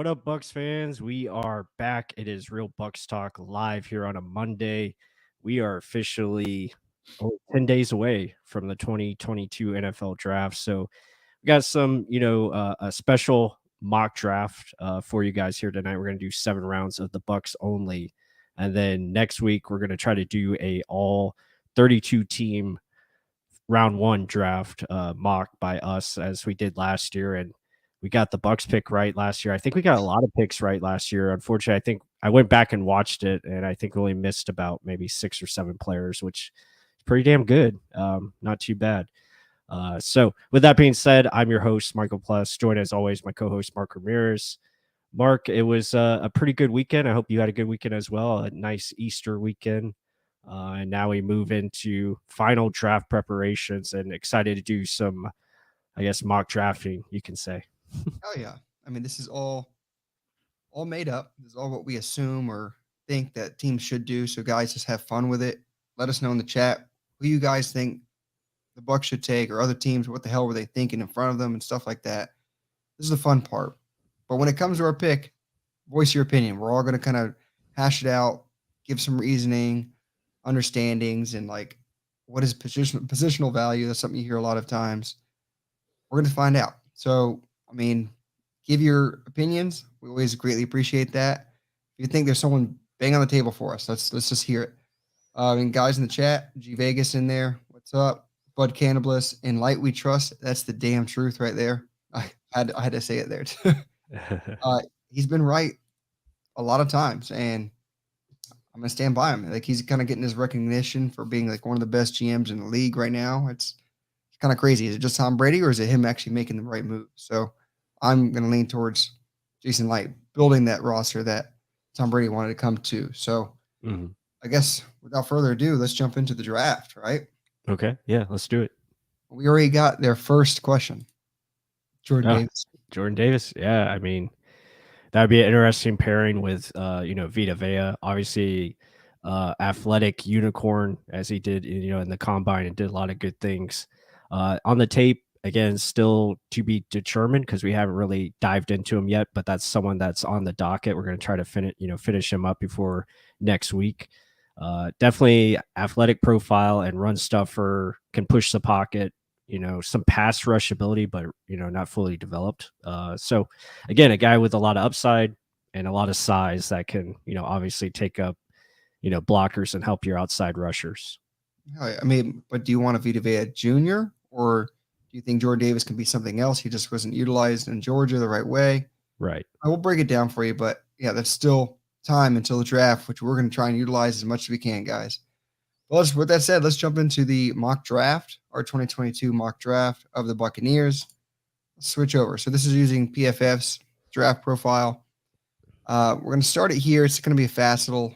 What up, Bucks fans? We are back. It is Real Bucks Talk live here on a Monday. We are officially 10 days away from the 2022 NFL draft. So we got some, a special mock draft for you guys here tonight. We're going to do 7 rounds of the Bucks only. And then next week, we're going to try to do a all 32 team round one draft mock by us as we did last year. And we got the Bucks pick right last year. I think we got a lot of picks right last year. Unfortunately, I think I went back and watched it, and I think we only missed about maybe 6 or 7 players, which is pretty damn good. Not too bad. So with that being said, I'm your host, Michael Plus, joined as always my co-host, Mark Ramirez. Mark, it was a pretty good weekend. I hope you had a good weekend as well. A nice Easter weekend. And now we move into final draft preparations and excited to do some, I guess, mock drafting, you can say. Oh yeah. I mean, this is all made up. This is all what we assume or think that teams should do. So guys, just have fun with it. Let us know in the chat who you guys think the Bucks should take or other teams. What the hell were they thinking in front of them and stuff like that. This is the fun part. But when it comes to our pick, voice your opinion. We're all going to kind of hash it out, give some reasoning, understandings, and like what is positional value. That's something you hear a lot of times. We're going to find out. So, I mean, give your opinions. We always greatly appreciate that. If you think there's someone bang on the table for us, let's just hear it. And guys in the chat, G Vegas in there. What's up? Bud Cannibalist, in light we trust. That's the damn truth right there. I had to say it there too. He's been right a lot of times, and I'm gonna stand by him. Like he's kind of getting his recognition for being like one of the best GMs in the league right now. It's kind of crazy. Is it just Tom Brady, or is it him actually making the right move? So I'm gonna lean towards Jason Light building that roster that Tom Brady wanted to come to. So I guess without further ado, let's jump into the draft, right? Okay. Yeah, let's do it. We already got their first question. Jordan Davis. Jordan Davis. Yeah, I mean, that would be an interesting pairing with, Vita Vea. Obviously, athletic unicorn as he did, in the combine and did a lot of good things. On the tape, again, still to be determined because we haven't really dived into him yet. But that's someone that's on the docket. We're going to try to finish him up before next week. Definitely athletic profile and run stuffer, can push the pocket. Some pass rush ability, but not fully developed. So again, a guy with a lot of upside and a lot of size that can, obviously take up, blockers and help your outside rushers. I mean, but do you want a Vita Vea Jr. or do you think Jordan Davis can be something else? He just wasn't utilized in Georgia the right way. Right. I will break it down for you, but yeah, that's still time until the draft, which we're going to try and utilize as much as we can, guys. Well, with that said, let's jump into the mock draft, our 2022 mock draft of the Buccaneers. Let's switch over. So this is using PFF's draft profile. We're going to start it here. It's going to be a fast little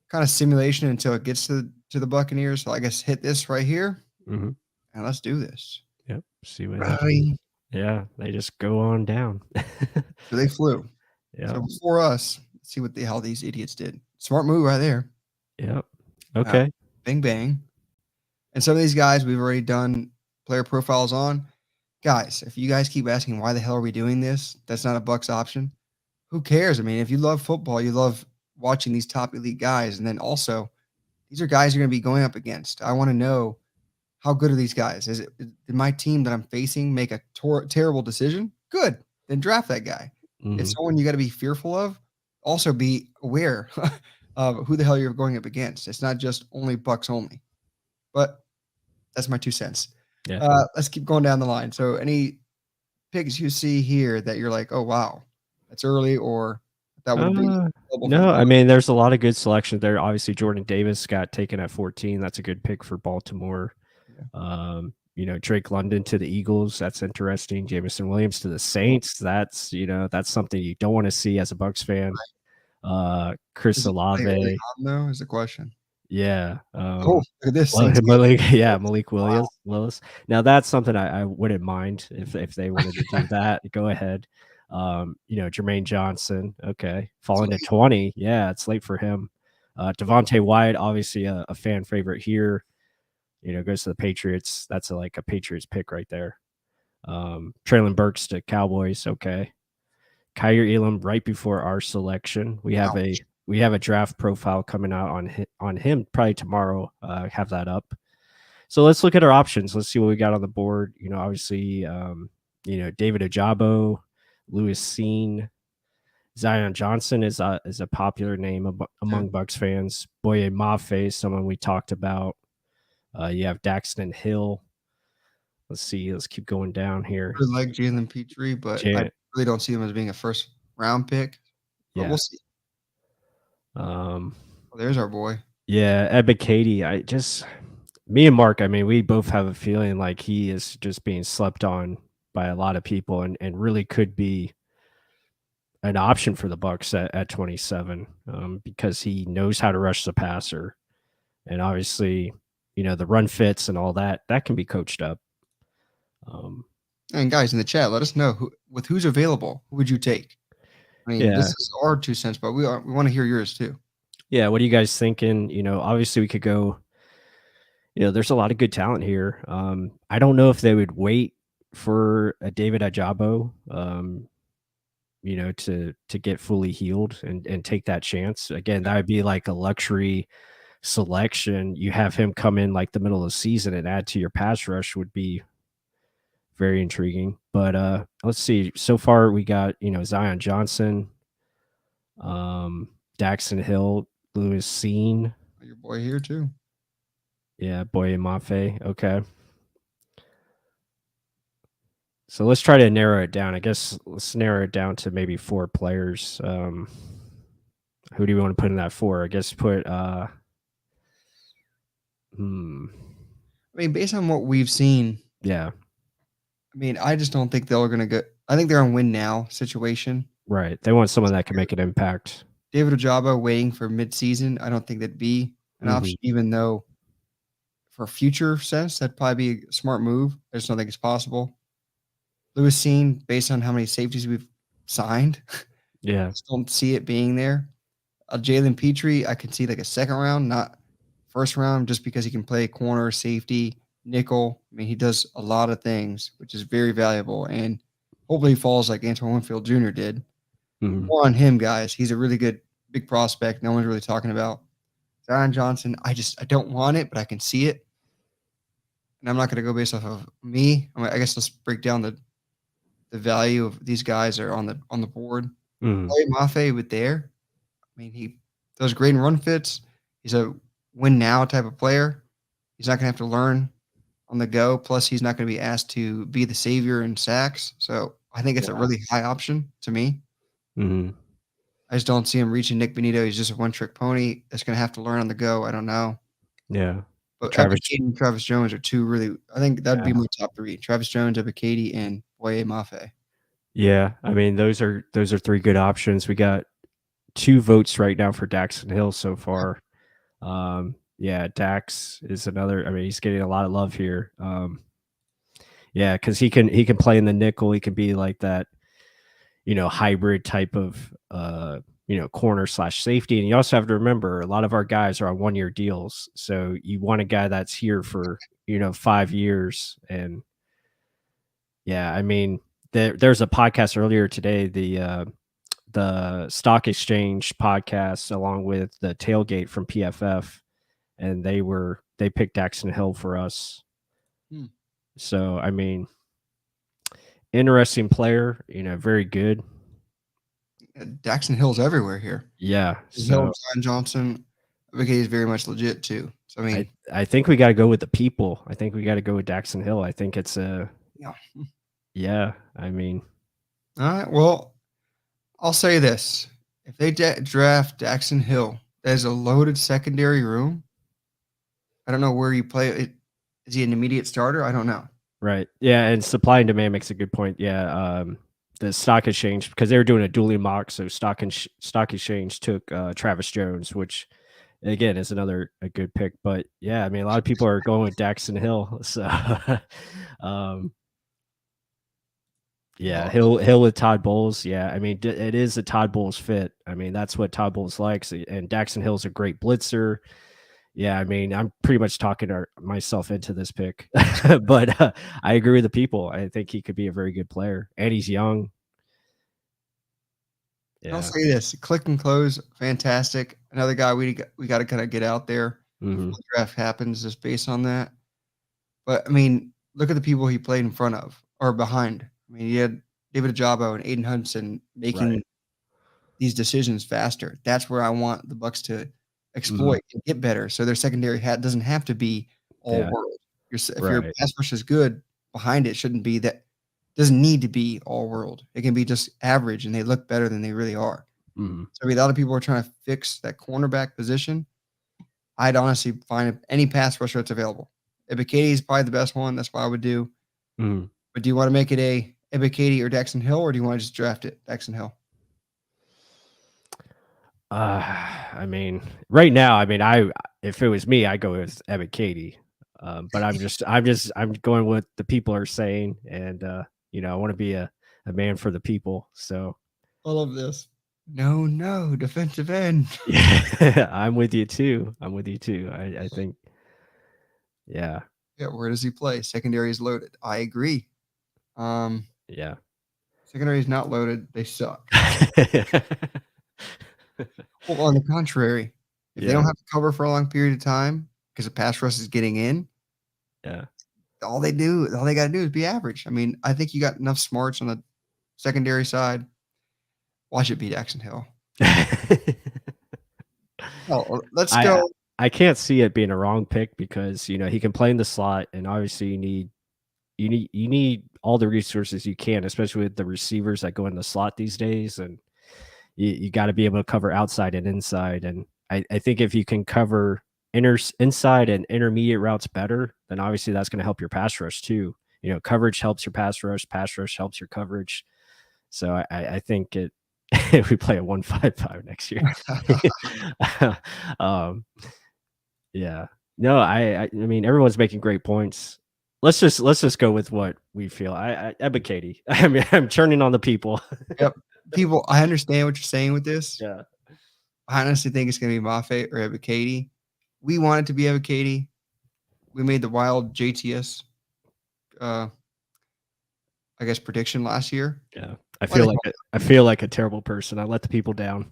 kind of simulation until it gets to the Buccaneers. So I guess hit this right here, and let's do this. Yep. See what happens. Yeah, they just go on down. So they flew. Yeah. So before us, let's see what the hell these idiots did. Smart move right there. Yep. Okay. Bang, bang. And some of these guys we've already done player profiles on. Guys, if you guys keep asking why the hell are we doing this, that's not a Bucks option. Who cares? I mean, if you love football, you love watching these top elite guys. And then also, these are guys you're going to be going up against. I want to know how good are these guys? Did my team that I'm facing make a terrible decision? Good. Then draft that guy. It's someone you got to be fearful of. Also be aware of who the hell you're going up against. It's not just only Bucks only. But that's my 2 cents. Yeah. Let's keep going down the line. So any picks you see here that you're like, oh, wow, that's early, or that would be no, I mean, there's a lot of good selections there. Obviously, Jordan Davis got taken at 14. That's a good pick for Baltimore. Yeah. Drake London to the Eagles. That's interesting. Jameson Williams to the Saints. That's something you don't want to see as a Bucs fan. Chris Olave. Really though, is the question. Yeah. Look at this. Malik Willis. Now that's something I wouldn't mind if they wanted to do that. Go ahead. Jermaine Johnson. Okay. Falling to 20. Yeah, it's late for him. Devontae Wyatt, obviously a fan favorite here. Goes to the Patriots. That's like a Patriots pick right there. Traylon Burks to Cowboys. Okay. Kyrie Elam right before our selection. We have a draft profile coming out on him probably tomorrow. Have that up. So let's look at our options. Let's see what we got on the board. Obviously, David Ajabo, Lewis Seen, Zion Johnson is a popular name among Bucs fans. Boye Mafe, someone we talked about. You have Daxton Hill. Let's see. Let's keep going down here. I really like Jalen Petrie, but I really don't see him as being a first round pick. But we'll see. There's our boy. Yeah, Ebiketie. Me and Mark, I mean, we both have a feeling like he is just being slept on by a lot of people and really could be an option for the Bucs at 27 because he knows how to rush the passer. And obviously, the run fits and all that can be coached up. And guys in the chat, let us know who's available. Who would you take? I mean, this is our 2 cents, but we want to hear yours too. Yeah, what are you guys thinking? Obviously we could go. There's a lot of good talent here. I don't know if they would wait for a David Ajabo, to get fully healed and take that chance. Again, that would be like a luxury selection. You have him come in like the middle of the season and add to your pass rush would be very intriguing. But let's see. So far we got, Zion Johnson, Daxton Hill, Lewis Seen. Your boy here too. Yeah, Boye Mafe. Okay. So let's try to narrow it down. I guess let's narrow it down to maybe 4 players. Who do you want to put in that 4? I guess put I mean, based on what we've seen. Yeah. I mean, I just don't think they're going to go. I think they're on win now situation. Right. They want someone that can make an impact. David Ajabo waiting for midseason. I don't think that'd be an option, even though for future sense, that'd probably be a smart move. I just don't think it's possible. Lewis Seen, based on how many safeties we've signed, yeah, I just don't see it being there. Jalen Petrie, I can see like a second round, not first round, just because he can play corner, safety, nickel. I mean, he does a lot of things, which is very valuable. And hopefully he falls like Antoine Winfield Jr. did. More on him, guys. He's a really good, big prospect. No one's really talking about. Zion Johnson, I don't want it, but I can see it. And I'm not going to go based off of me. I guess let's break down the value of these guys are on the board. Mafe with there. I mean, he does great in run fits. He's a win now type of player. He's not going to have to learn on the go. Plus, he's not going to be asked to be the savior in sacks. So I think it's a really high option to me. I just don't see him reaching Nick Benito. He's just a one-trick pony that's going to have to learn on the go. I don't know. Yeah. But Ebiketie and Travis Jones are 2 really – I think that'd be my top 3. Travis Jones, Ebiketie, and Boye Mafe. Yeah. I mean, those are 3 good options. We got 2 votes right now for Daxton Hill so far. Yeah, Dax is another. I mean, he's getting a lot of love here. Yeah, because he can play in the nickel. He can be like that, hybrid type of corner / safety. And you also have to remember a lot of our guys are on 1-year deals. So you want a guy that's here for 5 years. And yeah, I mean, there's a podcast earlier today, the Stock Exchange podcast, along with the Tailgate from PFF, and they picked Daxton Hill for us. So I mean, interesting player, very good. Daxton Hill's everywhere here. Yeah, Zion Johnson, Ebiketie is very much legit too. So I mean, I think we got to go with the people. I think we got to go with Daxton Hill. I think it's yeah. I mean, all right. Well, I'll say this: if they draft Daxton Hill, there's a loaded secondary room. I don't know where you play it. Is he an immediate starter? I don't know. Right. Yeah, and supply and demand makes a good point. Yeah. The Stock Exchange, because they were doing a dually mock, so Stock Exchange took Travis Jones, which again is a good pick. But yeah, I mean, a lot of people are going with Daxton Hill. So yeah, Hill with Todd Bowles. Yeah, I mean, it is a Todd Bowles fit. I mean, that's what Todd Bowles likes, and Daxton Hill's a great blitzer. Yeah, I mean, I'm pretty much talking myself into this pick, but I agree with the people. I think he could be a very good player, and he's young. And I'll Yeah. say this: Click and Close, fantastic. Another guy we got to kind of get out there before Mhm. the draft happens, just based on that. But I mean, look at the people he played in front of or behind. I mean, he had David Ajabo and Aiden Hudson Right. making these decisions faster. That's where I want the Bucks to Mhm. exploit and get better, so their secondary hat doesn't have to be all Yeah. world. If your Right. pass rush is good, behind it shouldn't be that. Doesn't need to be all world. It can be just average, and they look better than they really are. Mhm. So, I mean, a lot of people are trying to fix that cornerback position. I'd honestly find any pass rusher that's available. Ebiketie is probably the best one. That's what I would do. Mhm. But do you want to make it a Ebiketie or Daxton Hill, or do you want to just draft it, Daxton Hill? I mean, right now, I mean, if it was me, I'd go with Katie. But I'm going with the people are saying, and I want to be a man for the people. So I love this. No, no, defensive end. yeah, I'm with you too. I'm with you too. I think, yeah, Yeah, where does he play? Secondary is loaded. I agree. Um, yeah. Secondary is not loaded. They suck. Well, on the contrary, if they don't Yeah, have to cover for a long period of time because the pass rush is getting in, yeah. all they got to do is be average. I mean, I think you got enough smarts on the secondary side. Watch it beat Jackson Hill. Oh, let's I go. I can't see it being a wrong pick because he can play in the slot, and obviously you need all the resources you can, especially with the receivers that go in the slot these days, and you got to be able to cover outside and inside. And I think if you can cover inside and intermediate routes better, then obviously that's going to help your pass rush too. Coverage helps your pass rush helps your coverage. So I think it. If we play a 1-5-5 next year. um, yeah. No, I mean everyone's making great points. Let's just go with what we feel. I advocate. I mean, I'm turning on the people. Yep. People, I understand what you're saying with this. Yeah. I honestly think it's going to be Mafe or Ebiketie. We want it to be Ebiketie. We made the wild JTS, uh, I guess, prediction last year. Yeah. I Let feel it like go. I feel like a terrible person. I let the people down.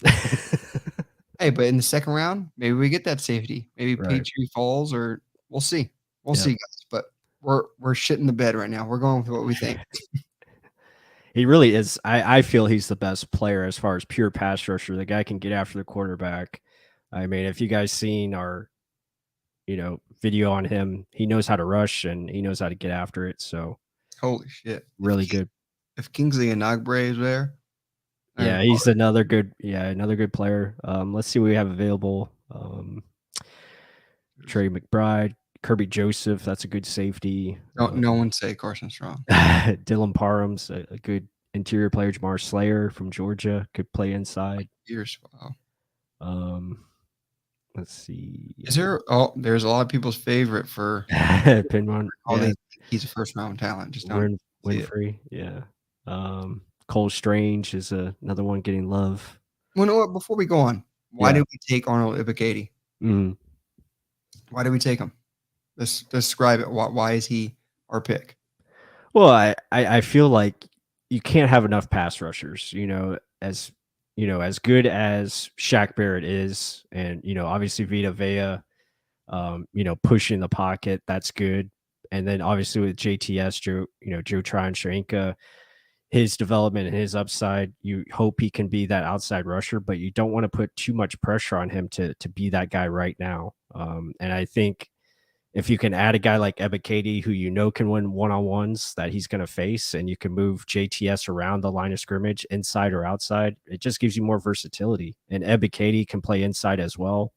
Hey, but in the second round, maybe we get that safety. Maybe Right. Petrie falls, or we'll see. We'll Yeah. see, guys. But we're shitting the bed right now. We're going with what we think. He really is. I feel he's the best player as far as pure pass rusher. The guy can get after the quarterback. I mean, if you guys seen our, video on him, he knows how to rush and he knows how to get after it. So Holy shit! really good. If Kingsley and Nagbre is there, Yeah, he's another good player. Let's see what we have available. Trey McBride, Kirby Joseph, that's a good safety. no one say Carson Strong. Dylan Parham's a good interior player. Jamar Slayer from Georgia could play inside. Years. Wow. Um, let's see. Is there? Oh, there's a lot of people's favorite for Pinron, all yeah, these. He's a first round talent. Just don't Win see it. Winfrey, yeah. Cole Strange is another one getting love. Well, you know what? Before we go on, why Yeah. did we take Arnold Ibikady? Mhm. Why did we take him? Let's describe it. Why is he our pick? Well, I feel like you can't have enough pass rushers, as good as Shaq Barrett is, and obviously Vita Vea, pushing the pocket, that's good. And then obviously with JTS, Joe Tryon-Shoyinka, his development and his upside, you hope he can be that outside rusher, but you don't want to put too much pressure on him to be that guy right now. And I think if you can add a guy like Ebiketie, who can win one-on-ones that he's going to face, and you can move JTS around the line of scrimmage, inside or outside, it just gives you more versatility. And Ebiketie can play inside as well.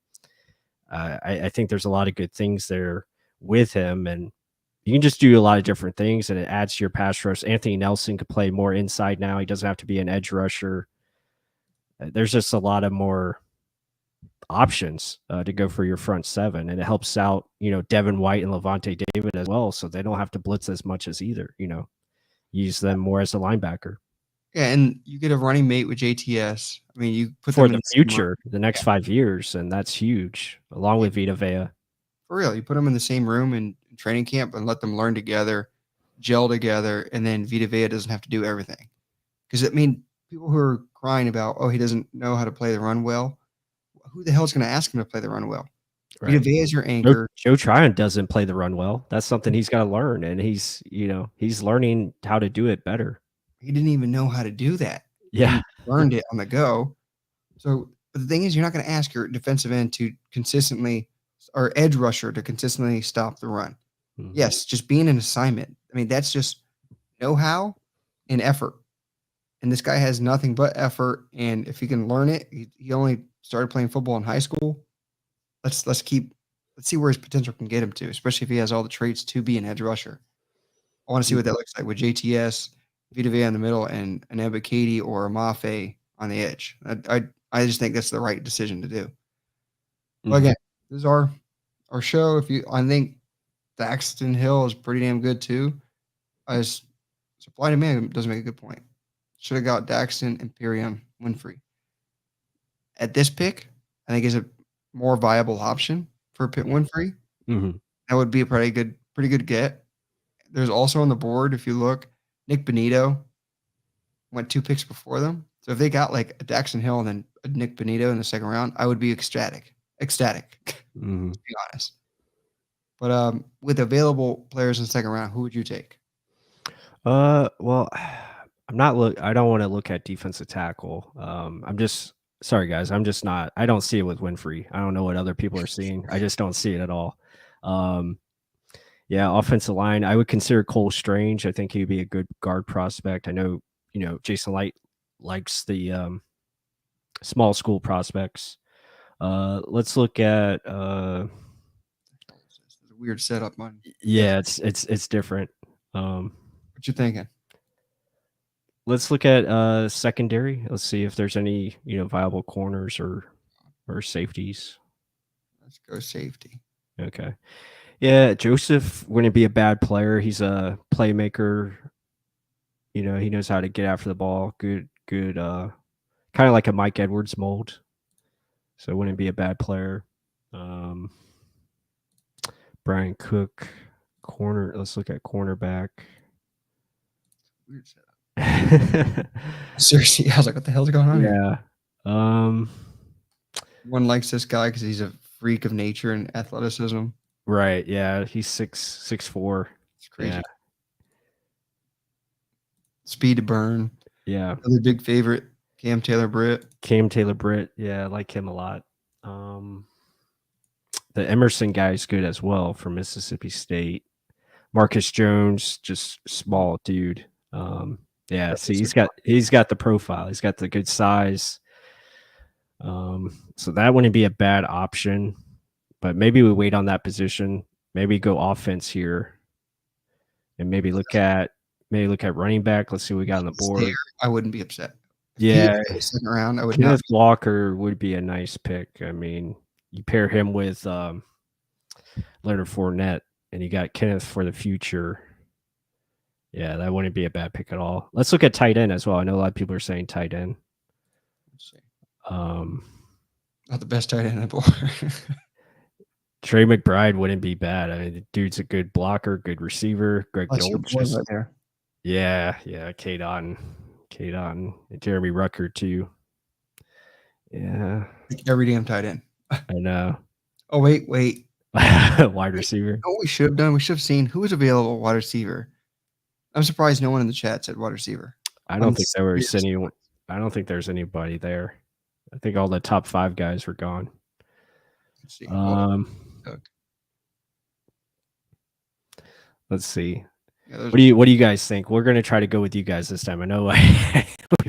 I think there's a lot of good things there with him, and you can just do a lot of different things, and it adds to your pass rush. Anthony Nelson could play more inside now. He doesn't have to be an edge rusher. There's just a lot of more options to go for your front seven, and it helps out Devin White and Levante David as well, so they don't have to blitz as much as either. Use them more as a linebacker Yeah, and you get a running mate with JTS. I mean, you put for them in the the same room. future, the next 5 years, and that's huge. Along with Vita Vea. For real. You put them in the same room in training camp and let them learn together, gel together, and then Vita Vea doesn't have to do everything. Because I mean, people who are crying about, oh, he doesn't know how to play the run well. Who the hell is going to ask him to play the run well? Vita Right. Vea is your Joe anchor. Joe Tryon doesn't play the run well. That's something he's gotta learn, and he's learning how to do it better. He didn't even know how to do that Yeah. and learned it on the go. So, but the thing is, you're not going to ask your defensive end to consistently or edge rusher to consistently stop the run. Mhm. Yes, just being an assignment. I mean, that's just know how and effort. And this guy has nothing but effort. And if he can learn it, he only started playing football in high school. Let's see where his potential can get him to, especially if he has all the traits to be an edge rusher. I want to see what that looks like with JTS, Vita Vea in the middle, and an Ebikadi or a Mafe on the edge. I just think that's the right decision to do. But Mhm. again, this is our show. I think Daxton Hill is pretty damn good too. As supply and demand doesn't make a good point. Should have got Daxton, Imperium, Winfrey. At this pick, I think is a more viable option for Pitt Winfrey. Mhm. That would be a pretty good get. There's also on the board, if you look, Nick Benito went 2 picks before them. So if they got like a Daxton Hill and then a Nick Benito in the second round, I would be ecstatic. Ecstatic, to Mhm. be honest. But with available players in the second round, who would you take? Well, I don't wanna look at defensive tackle. I'm just sorry, guys, I'm just not I don't see it with Winfrey. I don't know what other people are seeing. I just don't see it at all. Um, yeah, offensive line, I would consider Cole Strange. I think he'd be a good guard prospect. I know, Jason Light likes the, small school prospects. Let's look at, It's a weird setup, man. Yes. yeah, it's different. Um, What you thinking? let's look at, secondary. Let's see if there's any, viable corners or safeties. Let's go safety. Okay. Yeah, Joseph wouldn't be a bad player. He's a playmaker. He knows how to get after the ball. Good, kind of like a Mike Edwards mold. So wouldn't be a bad player. Um, Brian Cook, corner. Let's look at cornerback. Weird setup. Yeah. Seriously, I was like, what the hell's going on here? Um, One likes this guy because he's a freak of nature and athleticism. right. Yeah. He's 6'4". It's Yeah. crazy. Speed to burn. Yeah. Another big favorite, Cam Taylor Britt. Cam Taylor Britt. Yeah. I like him a lot. The Emerson guy is good as well from Mississippi State. Marcus Jones, just small dude. Yeah, see, he's got the profile. He's got the good size. So that wouldn't be a bad option. But maybe we wait on that position. Maybe go offense here, and maybe look at running back. Let's see what we got on the board. There, I wouldn't be upset. Yeah, If he second round, I would Kenneth not. Walker would be a nice pick. I mean, you pair him with Leonard Fournette, and you got Kenneth for the future. Yeah, that wouldn't be a bad pick at all. Let's look at tight end as well. I know a lot of people are saying tight end. Let's see. Um, Not the best tight end on the board. Trey McBride wouldn't be bad. I mean, the dude's a good blocker, good receiver. Greg That's your boy Dolchis. right there. Yeah, Kadon, and Jeremy Rucker too. Yeah, Like every damn tight end. I know. Oh, wait. Wide receiver. You know what we should have done? We should have seen who was available wide receiver. I'm surprised no one in the chat said wide receiver. I don't think there was anyone. I don't think there's anybody there. I think all the top 5 guys were gone. Let's see. Let's see. Yeah, What do you guys think? We're gonna try to go with you guys this time. I know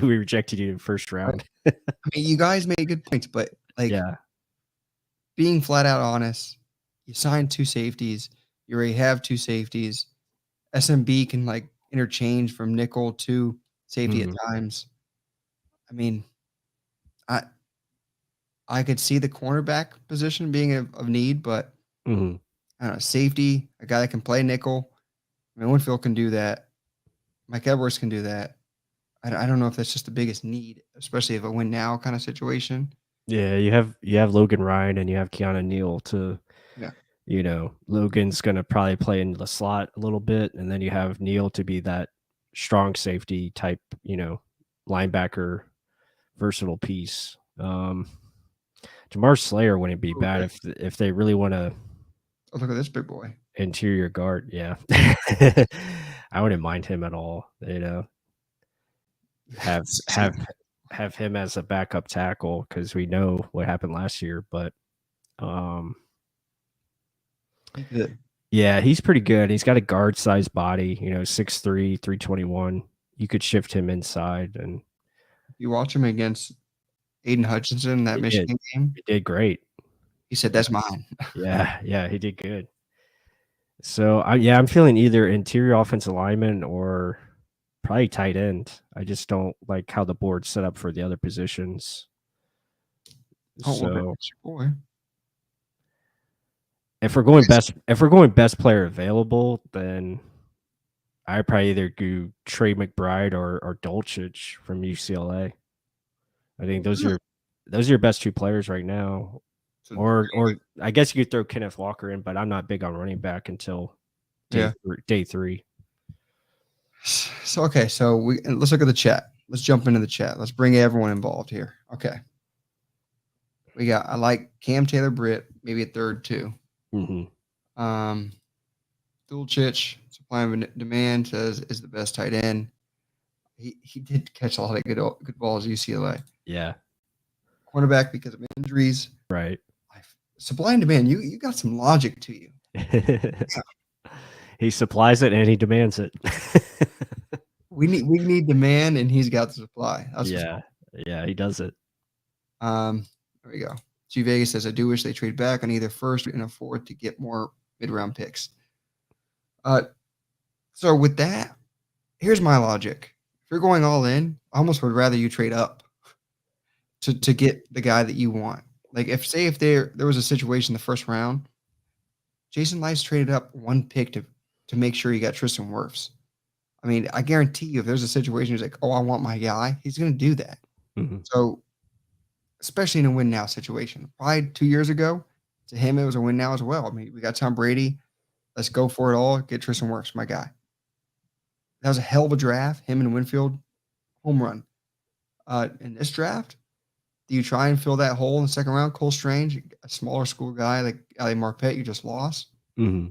we rejected you in the first round. I mean, you guys made good points, but Yeah. being flat out honest, you signed 2 safeties. You already have 2 safeties. SMB can interchange from nickel to safety at times. I mean, I could see the cornerback position being of need, but I don't know, safety, a guy that can play nickel. I mean, Winfield can do that. Mike Edwards can do that. I don't know if that's just the biggest need, especially if a win now kind of situation. Yeah, you have Logan Ryan and you have Keanu Neal to, Logan's gonna probably play in the slot a little bit, and then you have Neal to be that strong safety type, linebacker versatile piece. Jamar Slayer wouldn't be bad if they really want to. Oh, look at this big boy. Interior guard, yeah. I wouldn't mind him at all. Have him as a backup tackle because we know what happened last year. But He good. yeah, he's pretty good. He's got a guard sized body, 6'3", 321. You could shift him inside, and You watch him against Aiden Hutchinson in that Michigan game. He did great. He said, "That's mine." Yeah, he did good. So I'm feeling either interior offensive lineman or probably tight end. I just don't like how the board's set up for the other positions. So boy. If we're going best player available, then I probably either do Trey McBride or Dulcich from UCLA. I think those are your best two players right now. Or I guess you could throw Kenneth Walker in, but I'm not big on running back until day 3. So let's look at the chat. Let's jump into the chat. Let's bring everyone involved here. Okay. I like Cam Taylor Britt, maybe a third too. Mm-hmm. Dulcich, supply and demand, says is the best tight end. He did catch a lot of good balls at UCLA. Yeah. Cornerback because of injuries. Right. Supply and demand. You got some logic to you. He supplies it and he demands it. we need demand and he's got the supply. Yeah, he does it. There we go. G Vegas says, I do wish they trade back on either first and a fourth to get more mid-round picks. So with that, here's my logic. If you're going all in, I almost would rather you trade up to get the guy that you want. Like if there was a situation in the first round, Jason Lice traded up one pick to make sure he got Tristan Wirfs. I mean, I guarantee you if there's a situation he's like, oh, I want my guy, he's going to do that. Mm-hmm. So especially in a win now situation. Probably 2 years ago, to him, it was a win now as well. I mean, we got Tom Brady. Let's go for it all. Get Tristan Wirfs, my guy. That was a hell of a draft. Him and Winfield, home run. In this draft, do you try and fill that hole in the second round? Cole Strange, a smaller school guy like Ali Marpet, you just lost. Mm-hmm.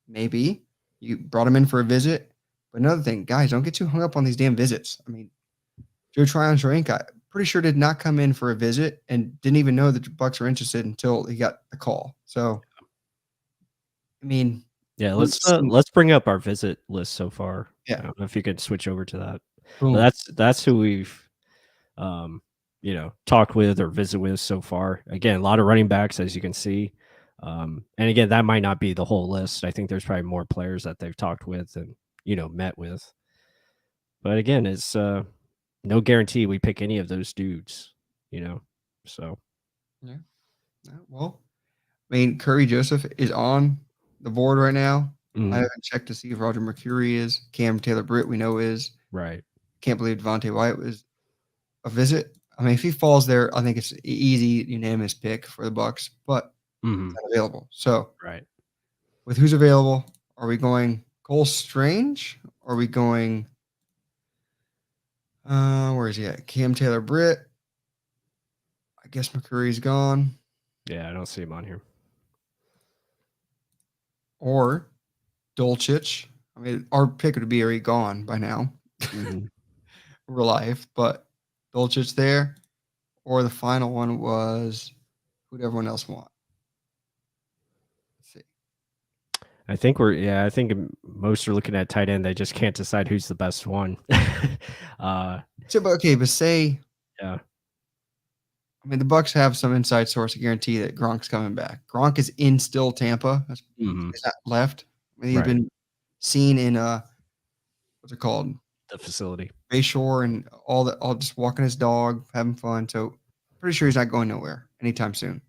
Maybe. You brought him in for a visit. But another thing, guys, don't get too hung up on these damn visits. I mean, Joe Tryon-Shoyinka, pretty sure did not come in for a visit and didn't even know that the Bucs were interested until he got the call. So, I mean, yeah, let's bring up our visit list so far. Yeah, I don't know if you could switch over to that. Boom. That's who we've, talked with or visit with so far. Again, a lot of running backs, as you can see. And again, that might not be the whole list. I think there's probably more players that they've talked with and met with. But again, it's no guarantee we pick any of those dudes, so. Yeah. Well, I mean, Curry Joseph is on the board right now. Mm-hmm. I haven't checked to see if Roger Mercuri is. Cam Taylor Britt, we know is. Right. Can't believe Devontae White was a visit. I mean, if he falls there, I think it's an easy, unanimous pick for the Bucs, but mm-hmm. It's not available. So, right. With who's available, are we going Cole Strange? Or are we going where is he at? Cam Taylor Britt. I guess McCurry's gone. Yeah, I don't see him on here. Or Dulcich. I mean, our pick would be already gone by now. Mm-hmm. Real life, but Dulcich there. Or the final one was who'd everyone else want? Let's see. I think most are looking at tight end. They just can't decide who's the best one. But say, yeah. I mean, the Bucs have some inside source to guarantee that Gronk's coming back. Gronk is in still Tampa. Mm-hmm. He's not left. I mean, he's been seen in what's it called? The facility. Bayshore and all just walking his dog, having fun. So pretty sure he's not going nowhere anytime soon.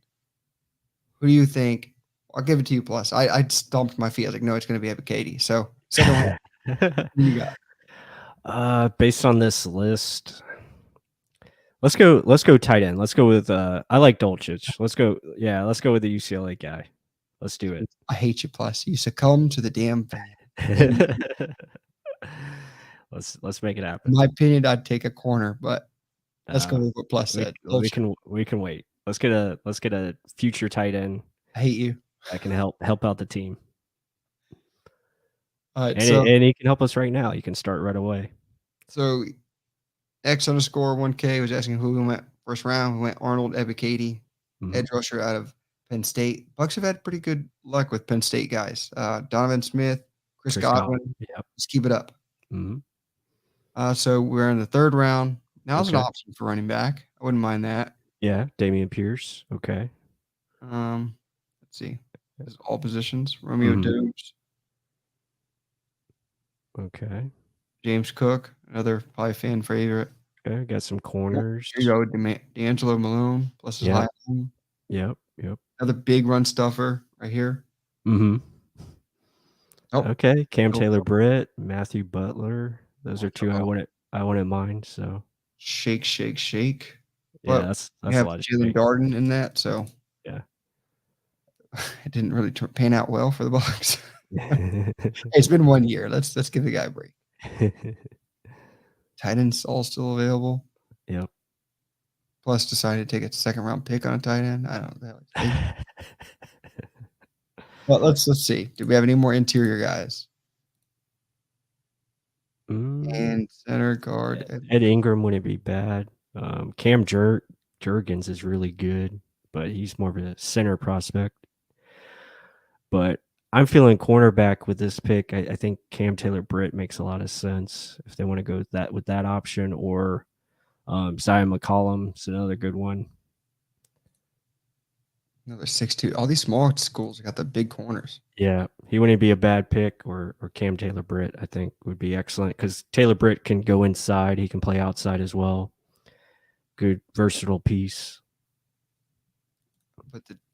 Who do you think? I'll give it to you plus. I stomped my feet. I was like, no, it's going to be Katie. So second one, who you got? Based on this list, let's go tight end. Let's go with I like Dulcich. Let's go with the UCLA guy. Let's do it. I hate you plus. You succumb to the damn fan. Let's make it In happen. my opinion, I'd take a corner, but let's go Uh, with what Plus said. we can wait. Let's get a future tight end I hate you. that can help out the team. All right, And he can help us right now. You can start right away. so X_1K was asking who we went first round. We went Arnold Ebiketie, edge rusher out of Penn State. Bucs have had pretty good luck with Penn State guys. Donovan Smith, Chris Godwin. Yep. Just keep it up. Mm-hmm. So we're in the third round. Now's an Okay. option for running back. I wouldn't mind that. Yeah, Dameon Pierce. Okay. Let's see. This is all positions. Romeo Doubs, Okay. James Cook, another probably fan favorite. Okay, got some corners. Here you go, D'Angelo Malone plus his high end. Yep. Another big run stuffer right here. Mm-hmm. Oh, Okay, Cam Taylor Britt, Matthew Butler. Those are two I wouldn't mind. So shake. yeah, But that's we a have lot of Jalen shake. Darden in that, so Yeah. it didn't really pan out well for the Bucs. It's been 1 year. Let's give the guy a break. Tight ends all still available. Yep. Plus decided to take a second round pick on a tight end. I don't know. But let's see. Do we have any more interior guys? And center guard. Ed Ingram wouldn't be bad. Cam Jurgens is really good, but he's more of a center prospect. But I'm feeling cornerback with this pick. I think Cam Taylor Britt makes a lot of sense if they want to go with that option, or Zion McCollum is another good one. Another 6'2". All these small schools got the big corners. Yeah, he wouldn't be a bad pick, or Cam Taylor Britt, I think, would be excellent because Taylor Britt can go inside. He can play outside as well. Good, versatile piece.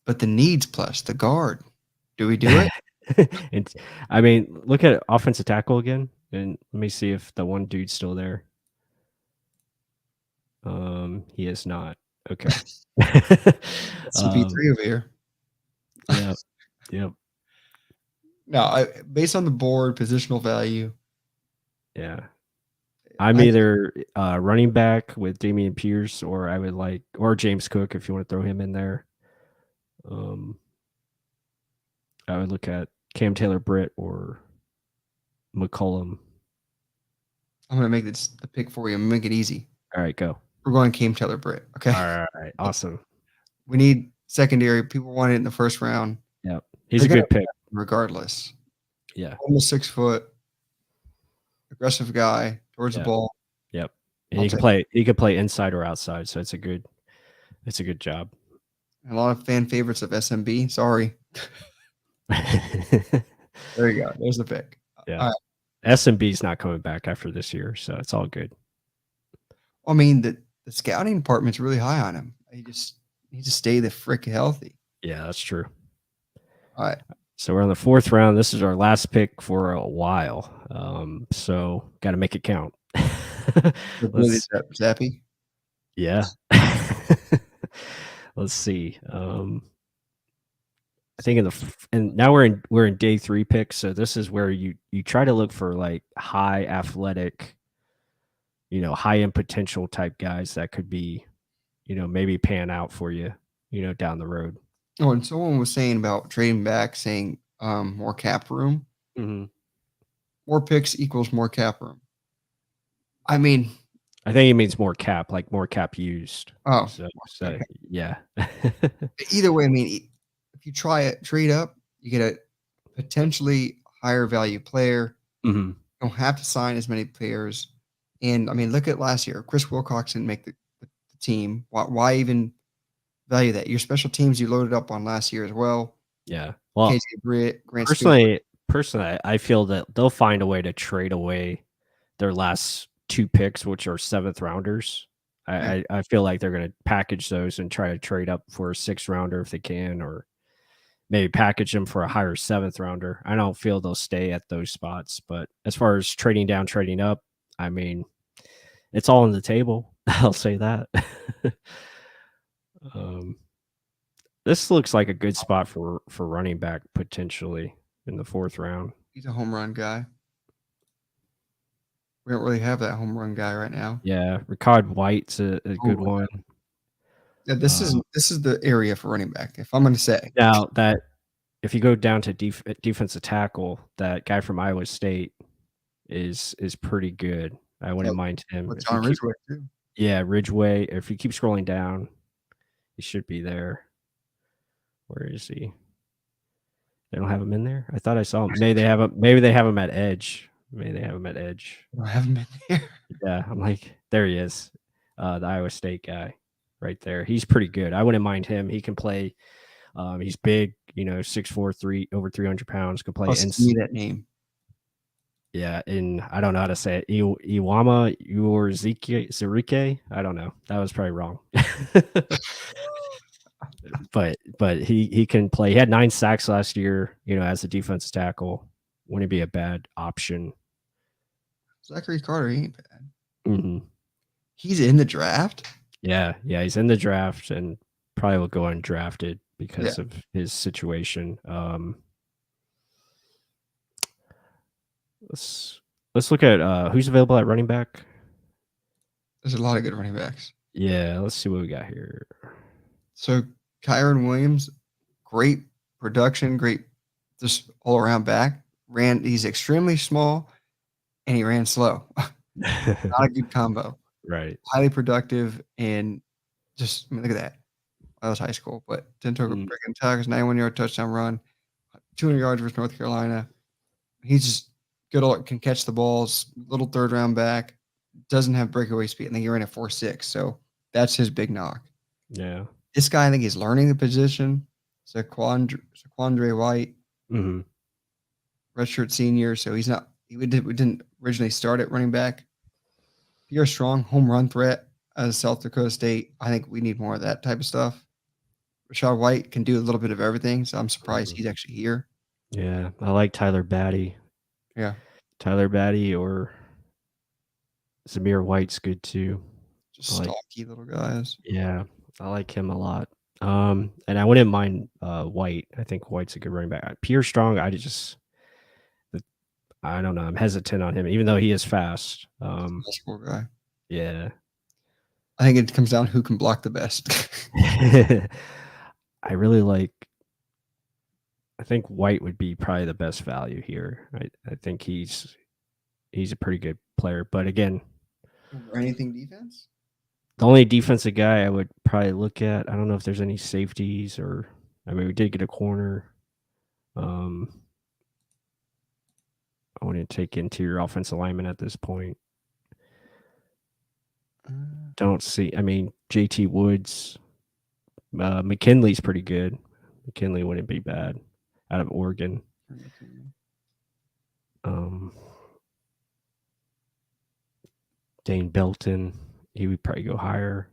But the needs plus the guard. Do we do it? And I mean, look at offensive tackle again, and let me see if the one dude's still there. He is not. Okay. CP3 over here. Yep. No, based on the board positional value. Yeah. I'm either running back with Dameon Pierce, or I would or James Cook if you want to throw him in there. I would look at Cam Taylor Britt or McCollum. I'm gonna make this the pick for you. I'm gonna make it easy. All right, go. We're going Cam Taylor Britt. Okay. All right. Awesome. We need secondary. People want it in the first round. Yep. He's a good pick. Regardless. Yeah. Almost 6 foot. Aggressive guy towards the ball. Yep. And he can play inside or outside, so it's a good job. A lot of fan favorites of SMB. Sorry. There you go. There's the pick. Yeah. SMB's not coming back after this year, so it's all good. I mean, the scouting department's really high on him. He just needs to stay the frick healthy. Yeah, that's true. All right. So we're on the 4th round. This is our last pick for a while. So got to make it count. Zappy? Yeah. Let's see. I think and now we're in day 3 picks. So this is where you try to look for like high athletic, high end potential type guys that could be, maybe pan out for you, down the road. Oh, and someone was saying about trading back, saying more cap room. Mm-hmm. More picks equals more cap room. I mean, I think it means more cap, like more cap used. Oh, so yeah. Either way, I mean, if you try it, trade up, you get a potentially higher value player. Mm-hmm. You don't have to sign as many players. And I mean, look at last year. Chris Wilcox didn't make the team. Why even value that? Your special teams you loaded up on last year as well. Yeah. Well, KJ Britt, Grant personally, I feel that they'll find a way to trade away their last 2 picks, which are 7th rounders. I feel like they're going to package those and try to trade up for a 6th rounder if they can, or maybe package them for a higher 7th rounder. I don't feel they'll stay at those spots, but as far as trading down, trading up, I mean, it's all on the table. I'll say that. This looks like a good spot for running back potentially in the 4th round. He's a home run guy. We don't really have that home run guy right now. Yeah, Ricard White's a good Ooh, one. yeah, this is the area for running back. If I'm going to say, Now that if you go down to defensive tackle, that guy from Iowa State is pretty good. I wouldn't mind him. what's If you on keep Ridgeway too. Ridgeway, if you keep scrolling down, he should be there. Where is he? They don't have him in there? I thought I saw him. Maybe they have him at edge. Maybe they have him at edge. I haven't been there. Yeah, I'm like, there he is. The Iowa State guy right there. He's pretty good. I wouldn't mind him. He can play. He's big, 6'4", over 300 pounds. Can play Plus, give me that name. Yeah, in I don't know how to say it. Iwama Zurike. I don't know. That was probably wrong. but he can play. He had 9 sacks last year, as a defensive tackle. Wouldn't be a bad option. Zachary Carter, he ain't bad. Mm-hmm. He's in the draft? Yeah, he's in the draft and probably will go undrafted because of his situation. Let's look at who's available at running back. There's a lot of good running backs. Yeah, let's see what we got here. So Kyron Williams, great production, great just all around back. He's extremely small and he ran slow. Not a good combo. Right. Highly productive and just look at that. That was high school, but then took a freaking Tigers 91-yard touchdown run, 200 yards versus North Carolina. He's just good, can catch the balls, little third round back, doesn't have breakaway speed. I think he ran at 4.6, so that's his big knock. Yeah. This guy, I think he's learning the position. Saquandre White, redshirt senior, so he's not. We didn't originally start at running back. You're a strong home run threat as South Dakota State. I think we need more of that type of stuff. Rashad White can do a little bit of everything, so I'm surprised he's actually here. Yeah, I like Tyler Batty. Yeah. Tyler Batty or Zamir White's good too. Just stocky little guys. Yeah, I like him a lot. And I wouldn't mind White. I think White's a good running back. Pierre Strong, I don't know. I'm hesitant on him, even though he is fast. High school guy. Yeah. I think it comes down to who can block the best. I really like. I think White would be probably the best value here. I think he's a pretty good player, but again, anything defense. The only defensive guy I would probably look at. I don't know if there's any safeties or. I mean, we did get a corner. I wouldn't take interior offensive lineman at this point. Don't see. I mean, JT Woods, McKinley's pretty good. McKinley wouldn't be bad out of Oregon. Dane Belton, he would probably go higher.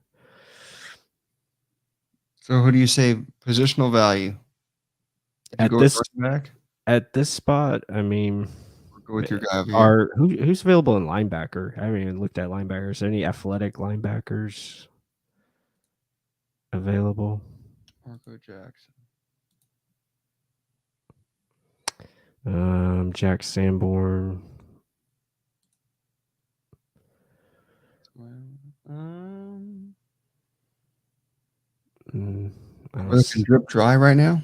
So, who do you say positional value? At this spot, I mean, go with your guy over here. Who's available in linebacker? I haven't even looked at linebackers. Any athletic linebackers available? Marco Jackson. Jack Sanborn. Drip dry right now.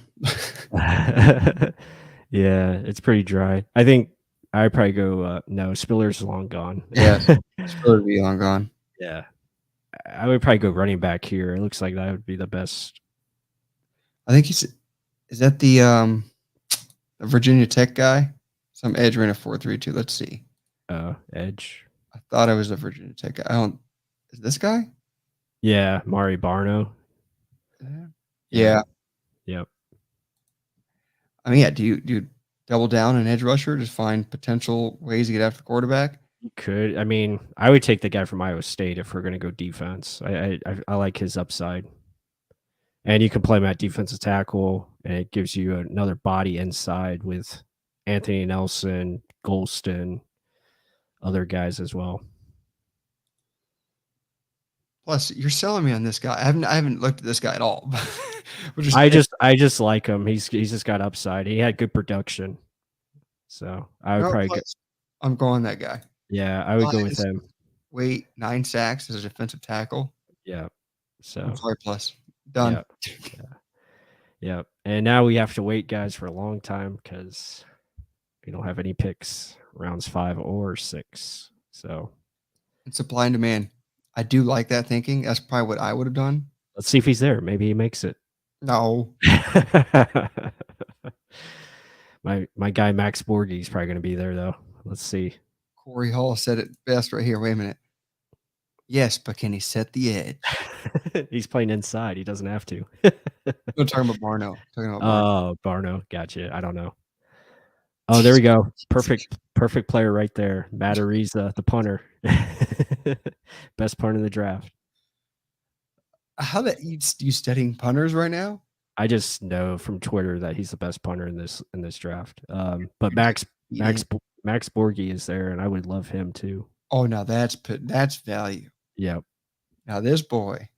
Yeah, it's pretty dry. I think I'd probably go. No, Spiller's long gone. Yeah, Spiller be long gone. Yeah, I would probably go running back here. It looks like that would be the best. I think is that the Virginia Tech guy? Some edge ran a 4.32. Let's see. Edge. I thought it was a Virginia Tech guy. Is this guy? Yeah, Mari Barno. Yeah. Yep. I mean, yeah. Do you double down an edge rusher to find potential ways to get after the quarterback? You could. I mean, I would take the guy from Iowa State if we're going to go defense. I like his upside. And you can play him at defensive tackle, and it gives you another body inside with Anthony Nelson, Golston, other guys as well. Plus, you're selling me on this guy. I haven't looked at this guy at all. I just like him. He's just got upside. He had good production, so I would probably. I'm going that guy. Yeah, I would go with Size, him. weight, 9 sacks as a defensive tackle. Yeah. I'm So, sorry, plus. Done. yeah. Yeah. Yeah. And now we have to wait, guys, for a long time because we don't have any picks rounds 5 or 6. So It's supply and demand. I do like that thinking. That's probably what I would have done. let's see if he's there. Maybe he makes it. No. my guy Max Borghi is probably going to be there though. Let's see. Corey Hall said it best right here. Wait a minute. Yes, but can he set the edge? He's playing inside. He doesn't have to. I'm talking about Barno. Talking about Barno. Oh, Barno. Gotcha. I don't know. Oh, there we go. Perfect player right there. Matt Ariza, the punter. Best punter in the draft. How that you studying punters right now? I just know from Twitter that he's the best punter in this draft. But Max Borghi is there, and I would love him too. Oh, now that's value. Yep. Now this boy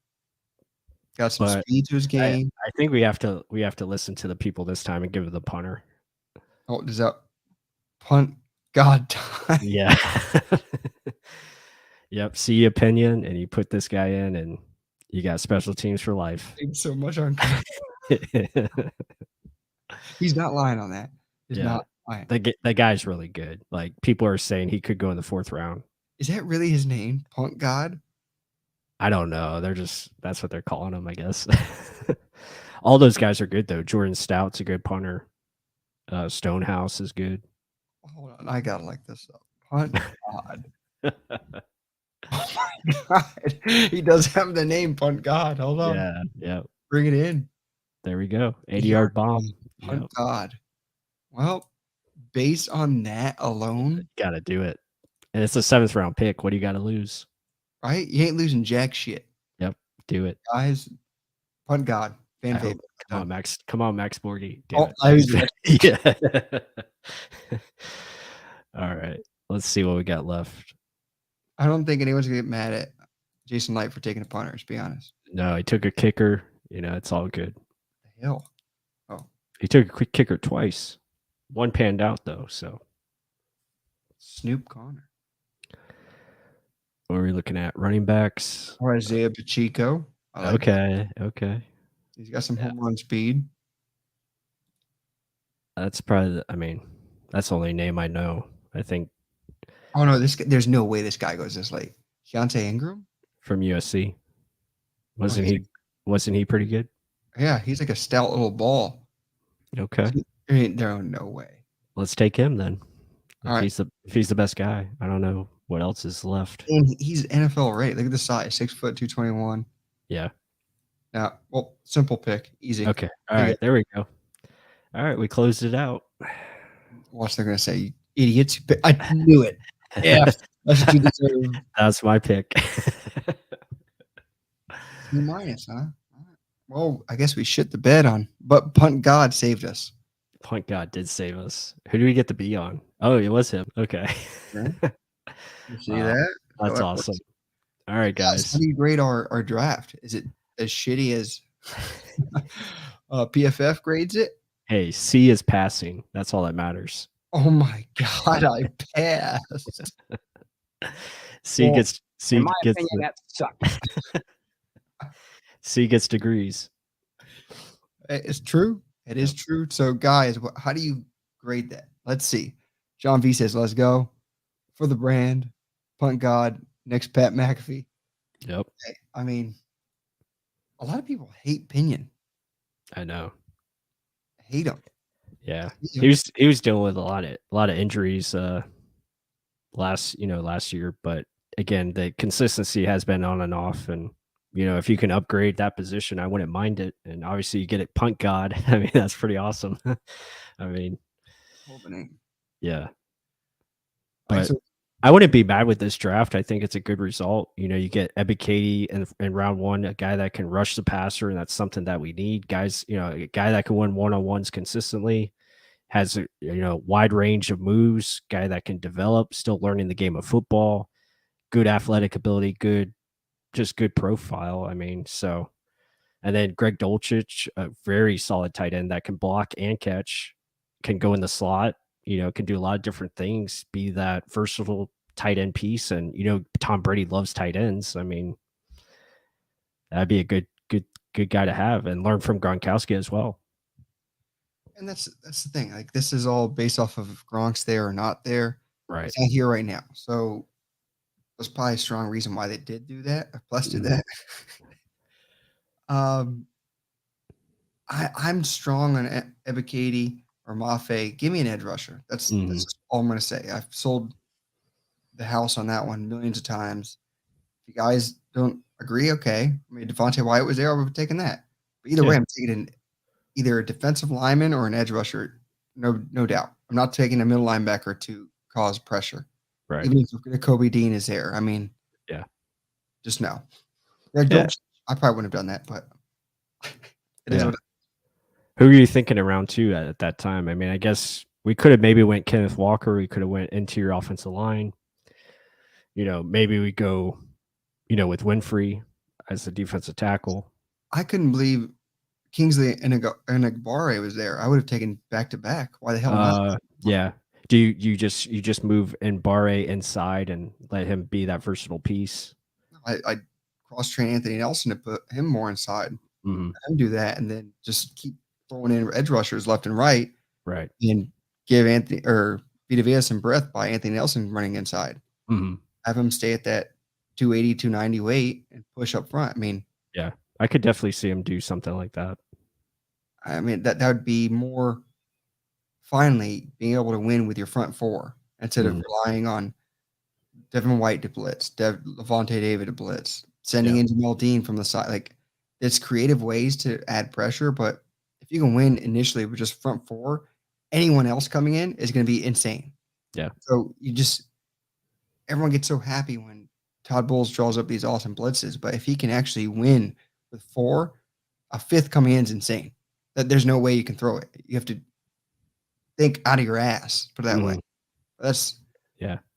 got some speed to his game. I think we have to listen to the people this time and give it the punter. Oh, does that punt God time? Yeah. Yep. See opinion, and you put this guy in, and you got special teams for life. Thanks so much on. He's not lying on that. He's not lying. The guy's really good. Like people are saying he could go in the 4th round. Is that really his name? Punt God? I don't know. That's what they're calling him, I guess. All those guys are good though. Jordan Stout's a good punter. Stonehouse is good. Hold on, I gotta like this up. Punt God. Oh my God. He does have the name Punt God. Hold on. Yeah, yeah. Bring it in. There we go. 80-yard bomb. Punt God. Well, based on that alone, gotta do it. And it's a 7th round pick. What do you gotta lose? Right? You ain't losing jack shit. Yep. Do it. Guys, Punt God. Fan favorite. Come on, Max Borghi. Oh, I was yeah. All right. Let's see what we got left. I don't think anyone's gonna get mad at Jason Light for taking a punter, to be honest. No, he took a kicker. It's all good. The hell? Oh. He took a quick kicker twice. One panned out though, so. Snoop Connor. What are we looking at? Running backs? Or Isaiah Pacheco. Okay. He's got some home run speed. That's probably, that's the only name I know. I think. Oh no, there's no way this guy goes this late. Shantae Ingram? From USC. Wasn't he pretty good? Yeah, he's like a stout little ball. Okay. There's no way. Let's take him then. If he's the best guy. I don't know what else is left. And he's NFL rate. Look at the size. 6 foot 221. Yeah. Now, well, simple pick. Easy. Okay. All right. There we go. All right. We closed it out. Watch, they're gonna say, you idiots. I knew it. Yeah. That's what you deserve. That's my pick. C-, huh? Well, I guess we shit the bed on, but Punt God saved us. Punt God did save us. Who do we get to be on? Oh, it was him. Okay. Right? You see that? That's awesome. All right, guys. How do you grade our draft? Is it as shitty as PFF grades it? Hey, C is passing. That's all that matters. Oh my God, I passed. C gets in my opinion, that sucks. C gets degrees. It's true. It is true. So, guys, how do you grade that? Let's see. John V says, "Let's go for the brand." Punt God. Next, Pat McAfee. Yep. I mean, a lot of people hate Pinion. I know. Hate him. Yeah, he was dealing with a lot of injuries last year, but again, the consistency has been on and off, and if you can upgrade that position, I wouldn't mind it. And obviously, you get it, Punt God. I mean, that's pretty awesome. I mean, yeah, but I wouldn't be mad with this draft. I think it's a good result. You get Ebiketie in round 1, a guy that can rush the passer, and that's something that we need. Guys, a guy that can win one-on-ones consistently, has a wide range of moves, guy that can develop, still learning the game of football, good athletic ability, good profile. I mean, so, and then Greg Dulcich, a very solid tight end that can block and catch, can go in the slot, can do a lot of different things, be that versatile tight end piece, and Tom Brady loves tight ends. I mean, that'd be a good guy to have and learn from Gronkowski as well. And that's the thing. Like, this is all based off of Gronk's there or not there. Right. He's not here right now, so there's probably a strong reason why they did do that. Plus, did that. I'm strong on Ebiketie or Mafe. Give me an edge rusher. That's just all I'm going to say. I've sold the house on that one millions of times. If you guys don't agree, okay. I mean, Devontae Wyatt was there. I would have taken that. But either way, I'm taking either a defensive lineman or an edge rusher. No doubt. I'm not taking a middle linebacker to cause pressure. Right. Even if Kobe Dean is there. I mean, just no. I probably wouldn't have done that, but it is what it is. Who were you thinking around two at that time? I mean, I guess we could have maybe went Kenneth Walker. We could have went interior offensive line. Maybe we go, with Winfrey as the defensive tackle. I couldn't believe Kingsley and Agbare was there. I would have taken back to back. Why the hell not? Yeah. Do you just move Mbare inside and let him be that versatile piece? I cross train Anthony Nelson to put him more inside. Mm-hmm. Let him do that, and then just keep throwing in edge rushers left and right. Right. And give Anthony or Vita Vea some breath by Anthony Nelson running inside. Mm-hmm. Have him stay at that 280, 290 weight and push up front. I mean, yeah, I could definitely see him do something like that. I mean, that would be more finally being able to win with your front four instead of relying on Devin White to blitz, Levante David to blitz, sending in Jamel Dean from the side. Like, it's creative ways to add pressure, but if you can win initially with just front four, anyone else coming in is going to be insane. Yeah. So everyone gets so happy when Todd Bowles draws up these awesome blitzes, but if he can actually win with four, a fifth coming in is insane. That there's no way you can throw it. You have to think out of your ass, put it that way. That's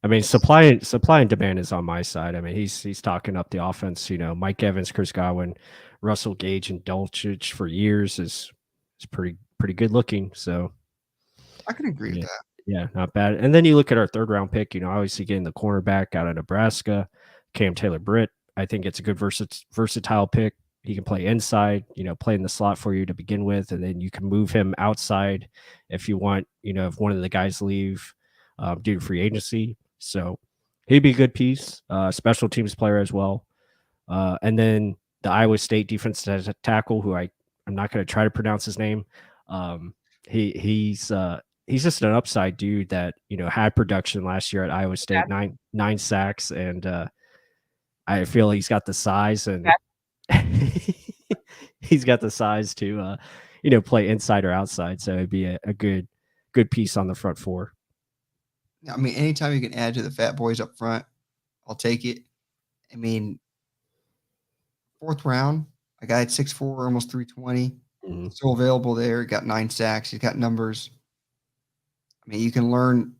I mean, supply and demand is on my side. I mean, he's talking up the offense. Mike Evans, Chris Godwin, Russell Gage, and Dulcich for years is pretty good looking. So I can agree with that. Yeah, not bad. And then you look at our third round pick. Obviously getting the cornerback out of Nebraska, Cam Taylor Britt. I think it's a good versatile pick. He can play inside, play in the slot for you to begin with, and then you can move him outside if you want. If one of the guys leave due to free agency. So he'd be a good piece, special teams player as well. And then the Iowa State defensive tackle, who I'm not going to try to pronounce his name. He's just an upside dude that had production last year at Iowa State, nine sacks, and I feel he's got the size and he's got the size to play inside or outside. So it'd be a good piece on the front four. I mean, anytime you can add to the fat boys up front, I'll take it. I mean, fourth round, a guy at 6'4", almost 320, still available there. Got 9 sacks. He's got numbers. I mean, you can learn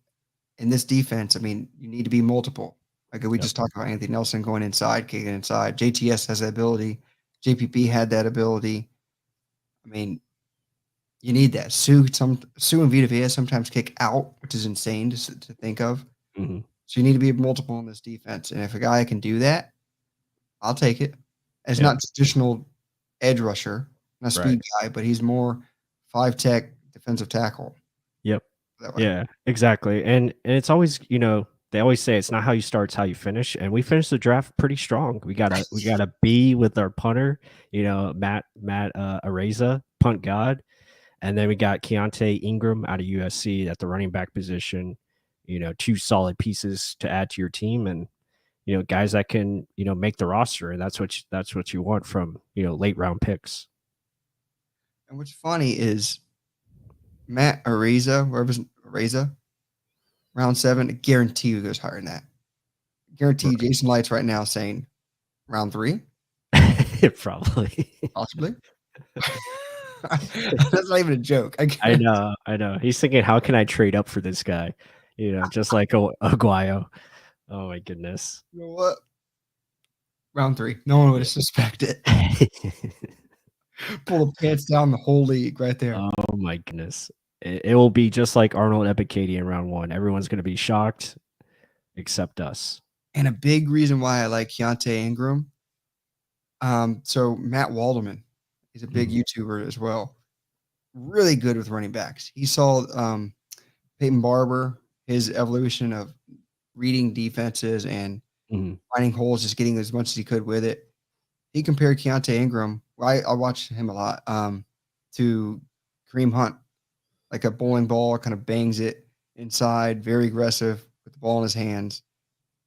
in this defense. I mean, you need to be multiple. Like we just talked about Anthony Nelson going inside, kicking inside. JTS has that ability. JPP had that ability. I mean, you need that. Sue and Vita Vea sometimes kick out, which is insane to think of. Mm-hmm. So you need to be multiple in this defense. And if a guy can do that, I'll take it. And it's not traditional edge rusher, not speed guy, but he's more 5-tech defensive tackle. Yep. Yeah, exactly. And it's always, they always say it's not how you start, it's how you finish. And we finished the draft pretty strong. We got a B with our punter, Matt Areza, punt god. And then we got Shantae Ingram out of USC at the running back position. 2 solid pieces to add to your team, and guys that can make the roster, and that's what you want from late round picks. And what's funny is Matt Areza, round 7. I guarantee you goes higher than that. I guarantee Jason Light's right now saying round 3. Probably, possibly. That's not even a joke. I know. He's thinking, how can I trade up for this guy? Just like Aguayo. Oh my goodness. You know what? Round 3. No one would have suspected. Pull the pants down the whole league right there. Oh my goodness. It will be just like Arnold Ebiketie in round 1. Everyone's going to be shocked. except us. And a big reason why I like Shantae Ingram. So Matt Waldman is a big YouTuber as well. Really good with running backs. He saw Peyton Barber, his evolution of reading defenses and Mm-hmm. finding holes, just getting as much as he could with it. He compared Keontae Ingram. I watched him a lot to Kareem Hunt, like a bowling ball, kind of bangs it inside, very aggressive with the ball in his hands.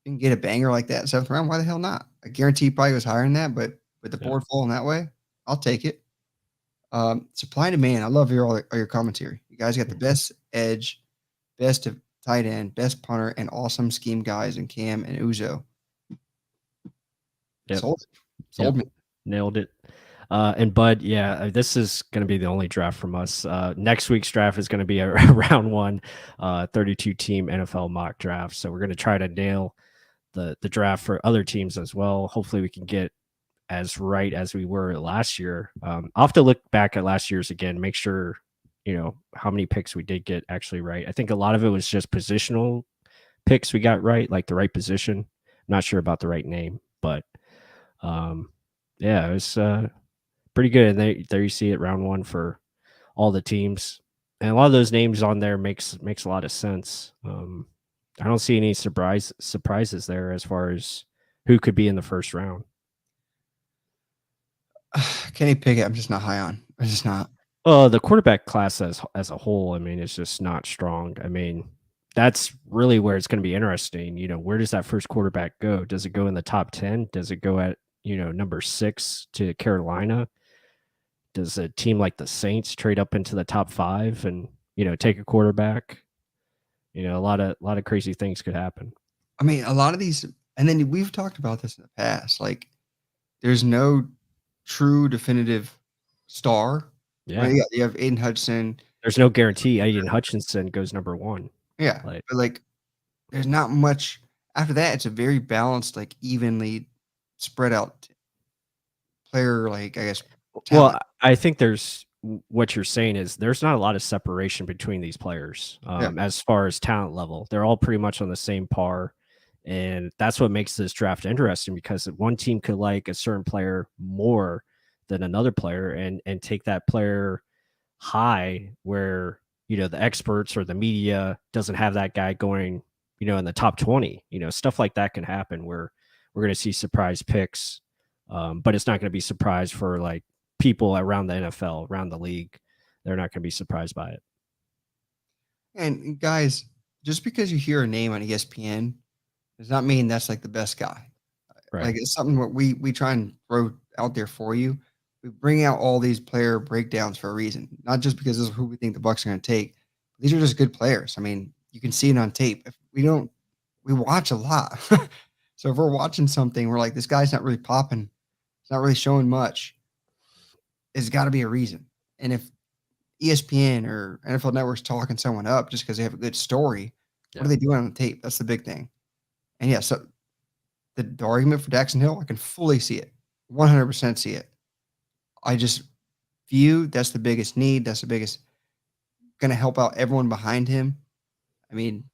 You can get a banger like that in 7th round. Why the hell not? I guarantee he probably was higher than that, but with the board falling that way, I'll take it. Supply and demand. I love all your commentary. You guys got the best edge, best tight end, best punter, and awesome scheme guys in Cam and Uzo. Yep. Sold it. Sold me. Nailed it. And Bud, this is going to be the only draft from us. Next week's draft is going to be a round one, 32 team NFL mock draft. So we're going to try to nail the draft for other teams as well. Hopefully we can get as right as we were last year. I'll have to look back at last year's again, make sure, how many picks we did get actually right. I think a lot of it was just positional picks we got right, like the right position. I'm not sure about the right name, but it was pretty good. And there you see it, round one for all the teams, and a lot of those names on there makes a lot of sense. I don't see any surprises there as far as who could be in the first round. Kenny Pickett, I'm just not high on. I'm just not. The quarterback class as a whole, I mean, it's just not strong. I mean, that's really where it's going to be interesting. Where does that first quarterback go? Does it go in the top 10? Does it go at, number 6 to Carolina? Does a team like the Saints trade up into the top 5 and, take a quarterback? A lot of crazy things could happen. I mean, a lot of these, and then we've talked about this in the past. Like, there's no true definitive star. Yeah. You have Aiden Hudson. There's no guarantee Aiden Hutchinson goes number 1. Yeah. But there's not much after that. It's a very balanced, evenly spread out player, I guess, talent. Well, I think what you're saying is there's not a lot of separation between these players as far as talent level. They're all pretty much on the same par. And that's what makes this draft interesting, because one team could like a certain player more than another player and take that player high where, the experts or the media doesn't have that guy going, in the top 20. Stuff like that can happen where we're going to see surprise picks. But it's not going to be surprise for people around the NFL, around the league. They're not going to be surprised by it. And guys, just because you hear a name on ESPN does not mean that's the best guy. Right. It's something what we try and throw out there for you. We bring out all these player breakdowns for a reason, not just because this is who we think the Bucs are going to take. These are just good players. I mean, you can see it on tape. If we watch a lot. So if we're watching something, we're like, this guy's not really popping. It's not really showing much. There's got to be a reason. And if ESPN or NFL Network's talking someone up just because they have a good story, what are they doing on the tape? That's the big thing. And so the argument for Daxton Hill, I can fully see it, 100% see it. I just view that's the biggest need. That's the biggest going to help out everyone behind him. I mean,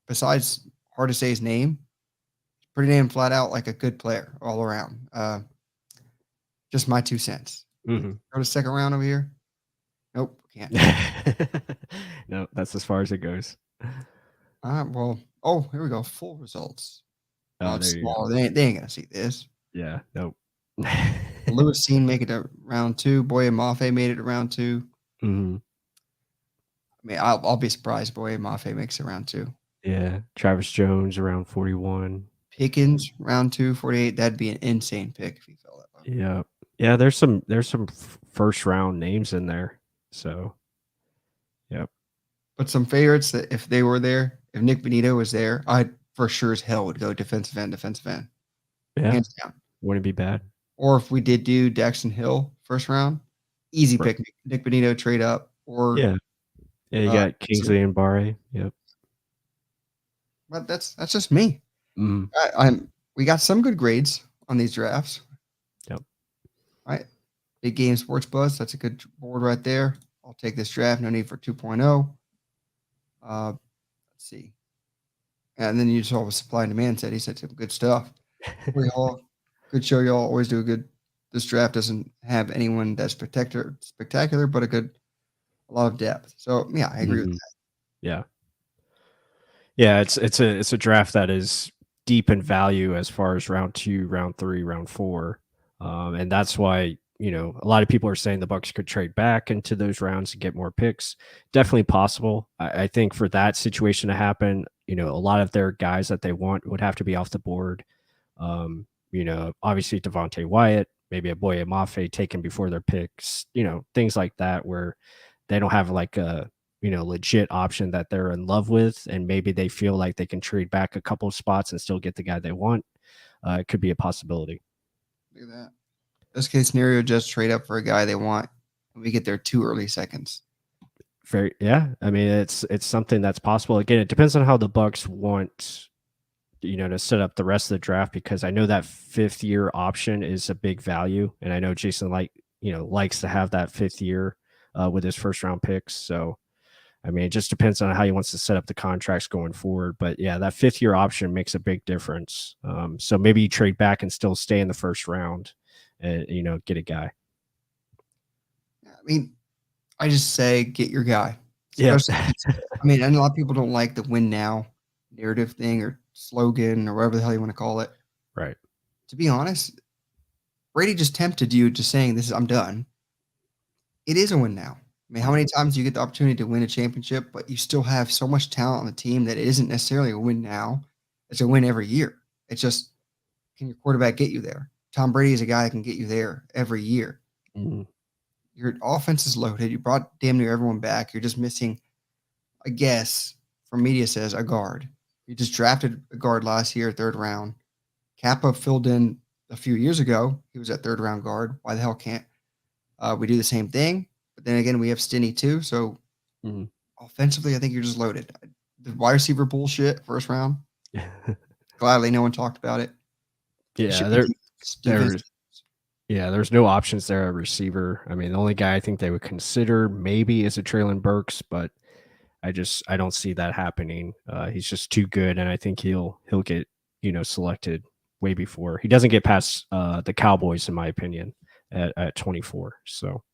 besides hard to say his name, pretty damn flat out a good player all around. Just my 2 cents. Mm-hmm. Go to second round over here. Nope, can't. No, that's as far as it goes. Here we go. Full results. Oh, It's there small. you go. They ain't gonna see this. Yeah, nope. Lewis Seen make it to round 2. Boye Mafe made it to round 2. Mm-hmm. I mean, I'll be surprised. Boye Mafe makes it round 2. Yeah, Travis Jones around 41. Pickens round 2, 48. That'd be an insane pick if he fell that low. Yeah. There's some first round names in there. So, yep. But some favorites that if they were there, if Nick Bonito was there, I for sure as hell would go defensive end. Yeah, hands down. Wouldn't be bad. Or if we did do Daxton Hill first round, easy pick. Nick Bonito trade up. Or you got Kingsley and Barre. Yep. But that's just me. Mm. We got some good grades on these drafts. Yep. All right. Big Game Sports Buzz. That's a good board right there. I'll take this draft. No need for 2.0. Let's see. And then you saw what supply and demand said. He said some good stuff. Corey Hall, good show. Y'all always do a good. This draft doesn't have anyone that's spectacular, but a lot of depth. So yeah, I agree with that. Yeah. Yeah, it's a draft that is deep in value as far as round 2, round 3, round 4. And that's why, a lot of people are saying the Bucs could trade back into those rounds and get more picks. Definitely possible. I think for that situation to happen, a lot of their guys that they want would have to be off the board. Obviously Devontae Wyatt, maybe a Boye Mafe taken before their picks, things like that where they don't have like a legit option that they're in love with, and maybe they feel like they can trade back a couple of spots and still get the guy they want. It could be a possibility. Look at that. Best case scenario, just trade up for a guy they want, and we get there 2 early seconds. Yeah. I mean, it's something that's possible. Again, it depends on how the Bucs want, to set up the rest of the draft, because I know that 5th year option is a big value, and I know Jason likes to have that 5th year with his first round picks. So I mean, it just depends on how he wants to set up the contracts going forward. But yeah, that 5th year option makes a big difference. So maybe you trade back and still stay in the first round and, get a guy. I mean, I just say get your guy. Yeah. I mean, and a lot of people don't like the win now narrative thing or slogan or whatever the hell you want to call it. Right. To be honest, Brady just tempted you to saying, I'm done. It is a win now. I mean, how many times do you get the opportunity to win a championship, but you still have so much talent on the team that it isn't necessarily a win now. It's a win every year. It's just, can your quarterback get you there? Tom Brady is a guy that can get you there every year. Mm-hmm. Your offense is loaded. You brought damn near everyone back. You're just missing, I guess, from media says, a guard. You just drafted a guard last year, 3rd round. Kappa filled in a few years ago. He was at 3rd round guard. Why the hell can't we do the same thing? But then again, we have Stinney too. So offensively, I think you're just loaded. The wide receiver bullshit, 1st round. Gladly, no one talked about it. Yeah, there's no options there at receiver. I mean, the only guy I think they would consider maybe is a Traylon Burks, but I don't see that happening. He's just too good, and I think he'll get selected way before. He doesn't get past the Cowboys, in my opinion, at 24. So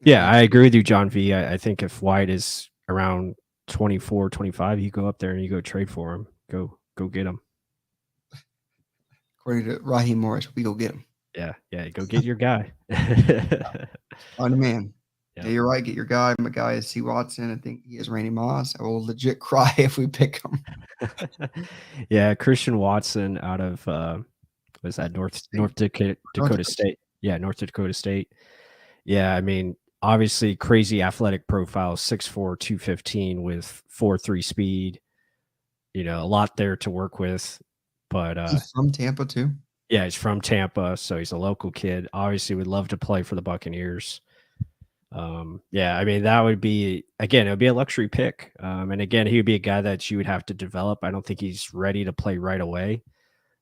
yeah, I agree with you, John V. I think if White is around 24, 25, you go up there and you go trade for him. Go get him. According to Raheem Morris, we go get him. Yeah, go get your guy. On demand. Yeah, you're right. Get your guy. My guy is C. Watson. I think he is Randy Moss. I will legit cry if we pick him. Yeah, Christian Watson out of was that North Dakota State? Yeah, North Dakota State. Yeah, I mean, obviously crazy athletic profile, 6'4", 215 with 4.3 speed. A lot there to work with. But he's from Tampa too. Yeah, he's from Tampa, so he's a local kid. Obviously, would love to play for the Buccaneers. Yeah, I mean, that would be, again, it would be a luxury pick. And again, he would be a guy that you would have to develop. I don't think he's ready to play right away.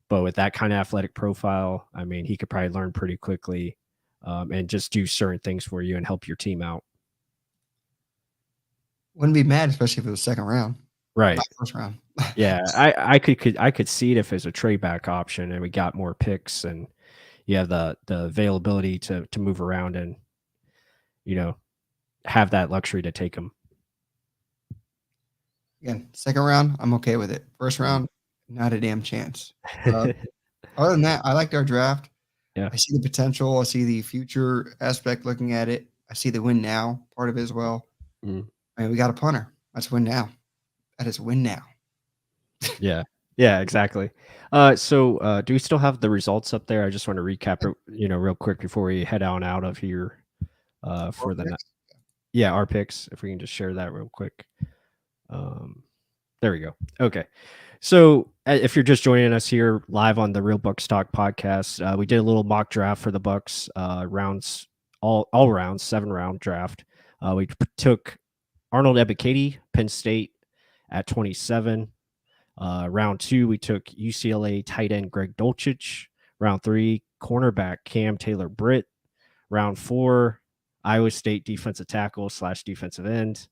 But with that kind of athletic profile, I mean, he could probably learn pretty quickly and just do certain things for you and help your team out. Wouldn't be mad, especially if it was 2nd round. Right. Not 1st round. Yeah, I could see it if it's a trade back option and we got more picks and you have the availability to move around and have that luxury to take them. Again, 2nd round, I'm okay with it. 1st round, not a damn chance. Other than that, I liked our draft. Yeah, I see the potential. I see the future aspect looking at it. I see the win now part of it as well. I mean, we got a punter. That's win now. That is win now. Yeah, exactly. So do we still have the results up there? I just want to recap it, real quick before we head on out of here for the night. Yeah, our picks. If we can just share that real quick. There we go. Okay. So if you're just joining us here live on the Real Bucs Talk podcast, we did a little mock draft for the Bucs rounds, all rounds, 7-round draft. We took Arnold Ebiketie, Penn State at 27. Round 2, we took UCLA tight end Greg Dulcich. Round 3, cornerback Cam Taylor Britt. Round 4, Iowa State defensive tackle / defensive end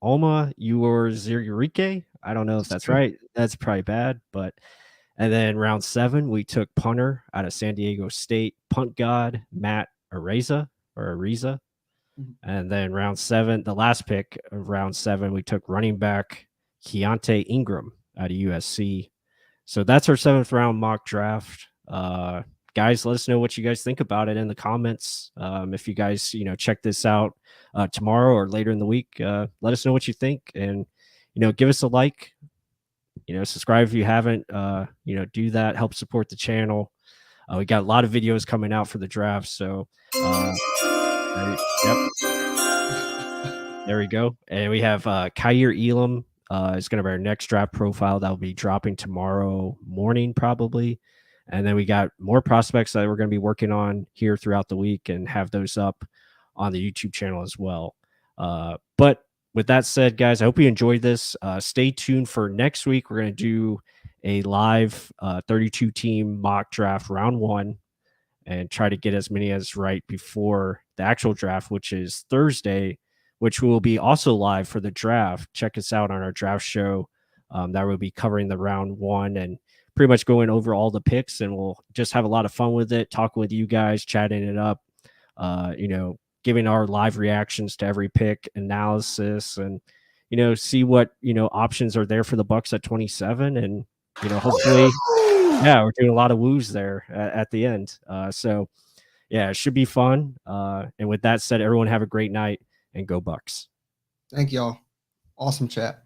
Alma Urzurike. I don't know if Yes, that's sir. right. That's probably bad, but and then round 7 we took punter out of San Diego State, punt god Matt Ariza. Mhm. And then round 7, the last pick of round 7, we took running back Shantae Ingram out of USC. So that's our 7th round mock draft. Guys, let us know what you guys think about it in the comments. If you guys, check this out tomorrow or later in the week, let us know what you think, and give us a like. Subscribe if you haven't. Do that. Help support the channel. We got a lot of videos coming out for the draft, so yep. There we go. And we have Kyer Elam is going to be our next draft profile that will be dropping tomorrow morning, probably. And then we got more prospects that we're going to be working on here throughout the week and have those up on the YouTube channel as well. But with that said, guys, I hope you enjoyed this. Stay tuned for next week. We're going to do a live 32 team mock draft round 1 and try to get as many as right before the actual draft, which is Thursday, which will be also live for the draft. Check us out on our draft show. That will be covering the round 1 and pretty much going over all the picks, and we'll just have a lot of fun with it, talk with you guys, chatting it up, giving our live reactions to every pick, analysis, and see what options are there for the Bucs at 27, and hopefully yeah, we're doing a lot of woos there at the end. So yeah, it should be fun. And with that said, everyone have a great night and go Bucs. Thank y'all. Awesome chat.